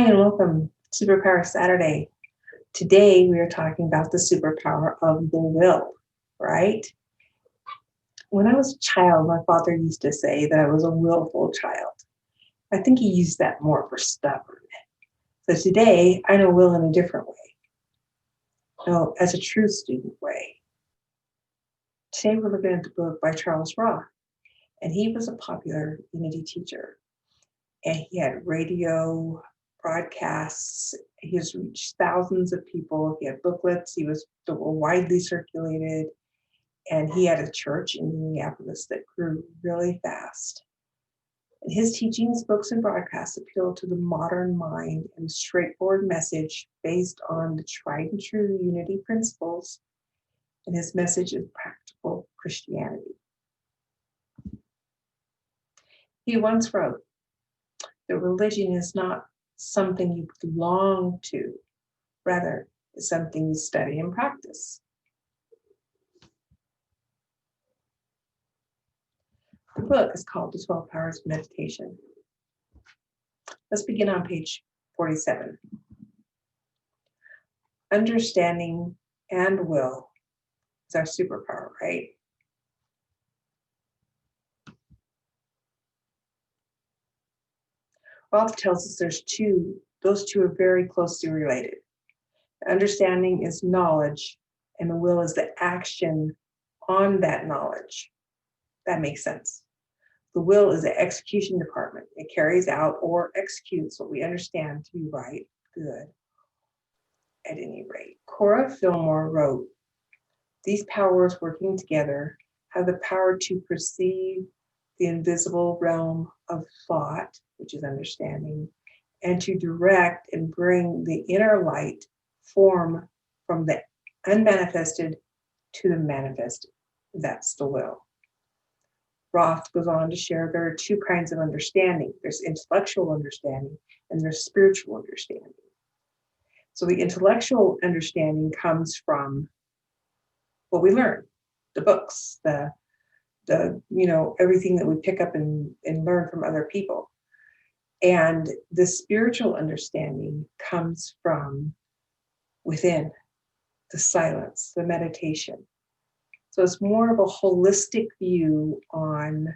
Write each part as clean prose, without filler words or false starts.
Hi and welcome to Superpower Saturday. Today we are talking about the superpower of the will, right? When I was a child, my father used to say that I was a willful child. I think he used that more for stubborn. So today I know will in a different way. No, as a true student way. Today we're looking at the book by Charles Roth, and he was a popular Unity teacher. And he had radio broadcasts. He has reached thousands of people. He had booklets. They were widely circulated. And he had a church in Minneapolis that grew really fast. And his teachings, books, and broadcasts appeal to the modern mind and a straightforward message based on the tried and true unity principles. And his message is practical Christianity. He once wrote, that religion is not something you belong to, rather, it's something you study and practice. The book is called The 12 Powers of Meditation. Let's begin on page 47. Understanding and will is our superpower, right? Roth tells us those two are very closely related. Understanding is knowledge, and the will is the action on that knowledge. That makes sense. The will is the execution department. It carries out or executes what we understand to be right, good, at any rate. Cora Fillmore wrote, these powers working together have the power to perceive the invisible realm of thought, which is understanding, and to direct and bring the inner light form from the unmanifested to the manifested. That's the will. Roth goes on to share there are two kinds of understanding. There's intellectual understanding and there's spiritual understanding. So the intellectual understanding comes from what we learn, the books, the everything that we pick up and learn from other people. And the spiritual understanding comes from within, the silence, the meditation. So it's more of a holistic view on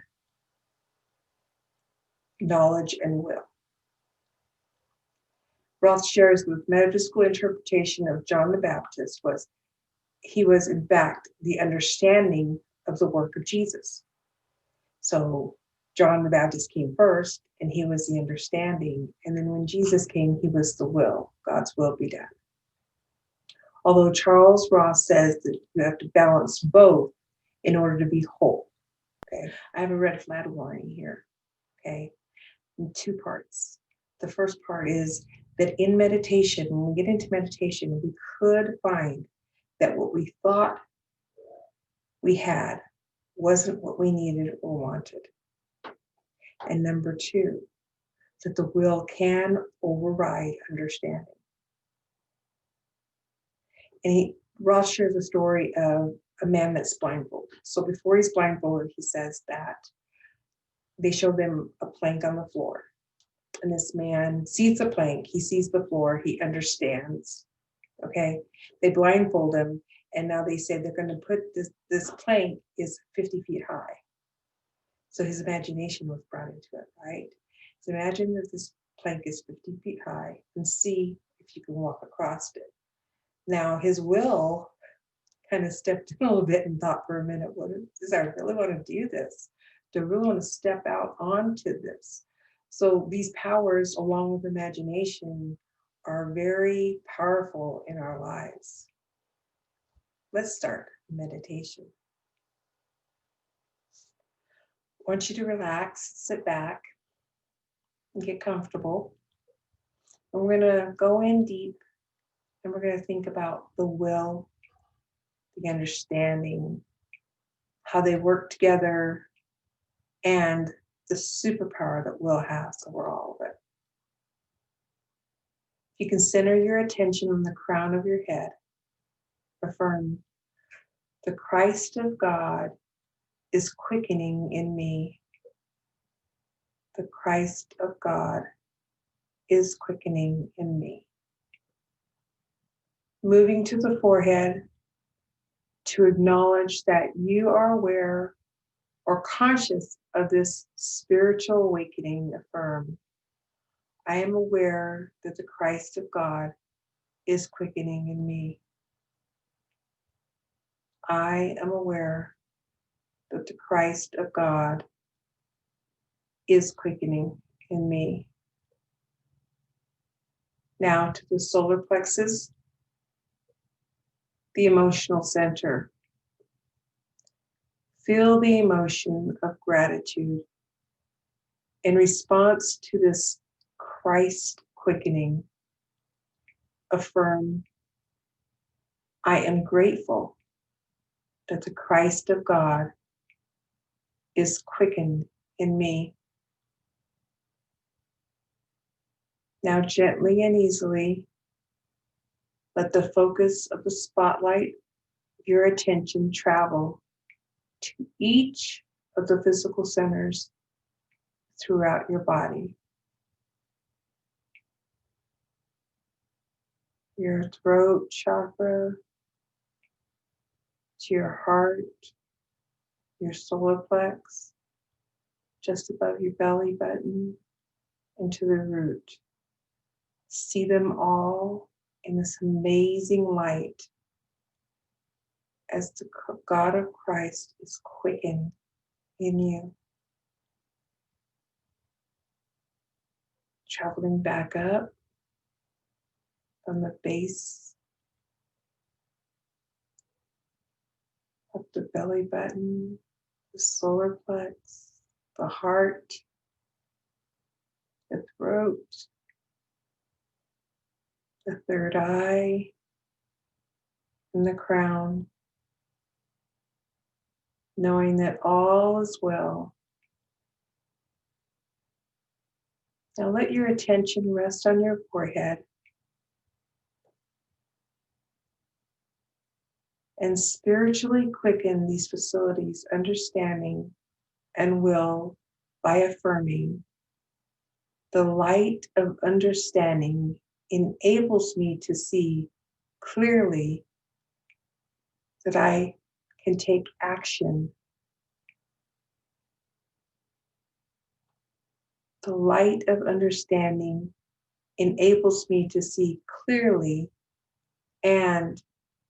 knowledge and will. Roth shares the metaphysical interpretation of John the Baptist he was in fact the understanding of the work of Jesus. So John the Baptist came first and he was the understanding. And then when Jesus came, he was the will, God's will be done. Although Charles Roth says that you have to balance both in order to be whole. Okay, I have a red flag warning here. Okay, in two parts. The first part is that in meditation, when we get into meditation, we could find that what we thought we had wasn't what we needed or wanted. And number two, that the will can override understanding. And Roth shares a story of a man that's blindfolded. So before he's blindfolded, he says that they show them a plank on the floor. And this man sees the plank, he sees the floor, he understands. Okay, they blindfold him, and now they say they're going to put this plank is 50 feet high. So his imagination was brought into it, right? So imagine that this plank is 50 feet high and see if you can walk across it. Now his will kind of stepped in a little bit and thought for a minute, does I really want to do this? Do I really want to step out onto this? So these powers, along with imagination, are very powerful in our lives. Let's start meditation. I want you to relax, sit back, and get comfortable. And we're going to go in deep, and we're going to think about the will, the understanding, how they work together, and the superpower that will has over all of it. You can center your attention on the crown of your head. Affirm, the Christ of God is quickening in me. The Christ of God is quickening in me. Moving to the forehead to acknowledge that you are aware or conscious of this spiritual awakening. Affirm, I am aware that the Christ of God is quickening in me. I am aware that the Christ of God is quickening in me. Now to the solar plexus, the emotional center. Feel the emotion of gratitude in response to this Christ quickening. Affirm, I am grateful that the Christ of God is quickened in me. Now gently and easily, let the focus of the spotlight of your attention travel to each of the physical centers throughout your body. Your throat chakra, to your heart, your solar plex, just above your belly button, and to the root. See them all in this amazing light as the God of Christ is quickened in you. Traveling back up from the base of the belly button, the solar plex, the heart, the throat, the third eye, and the crown, knowing that all is well. Now let your attention rest on your forehead and spiritually quicken these facilities, understanding and will by affirming, the light of understanding enables me to see clearly that I can take action. The light of understanding enables me to see clearly and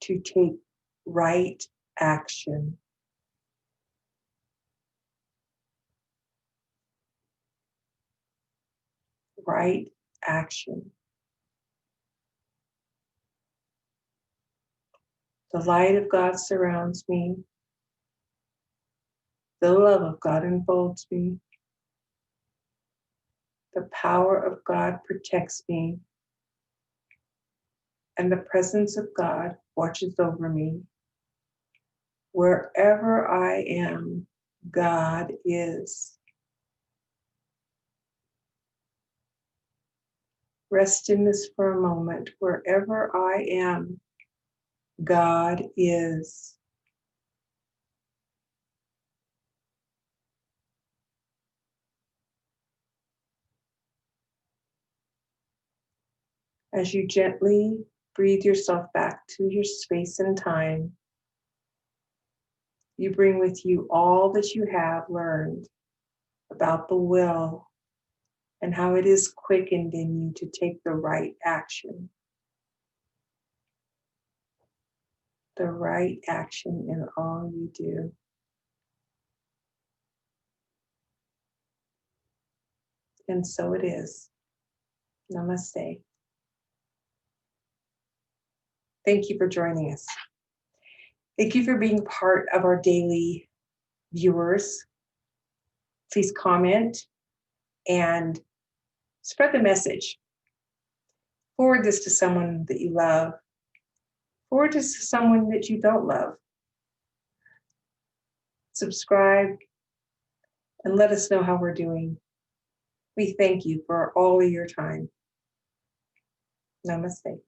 to take right action. Right action. The light of God surrounds me. The love of God enfolds me. The power of God protects me. And the presence of God watches over me. Wherever I am, God is. Rest in this for a moment. Wherever I am, God is. As you gently breathe yourself back to your space and time, you bring with you all that you have learned about the will and how it is quickened in you to take the right action. The right action in all you do. And so it is. Namaste. Thank you for joining us. Thank you for being part of our daily viewers. Please comment and spread the message. Forward this to someone that you love. Forward this to someone that you don't love. Subscribe and let us know how we're doing. We thank you for all of your time. Namaste.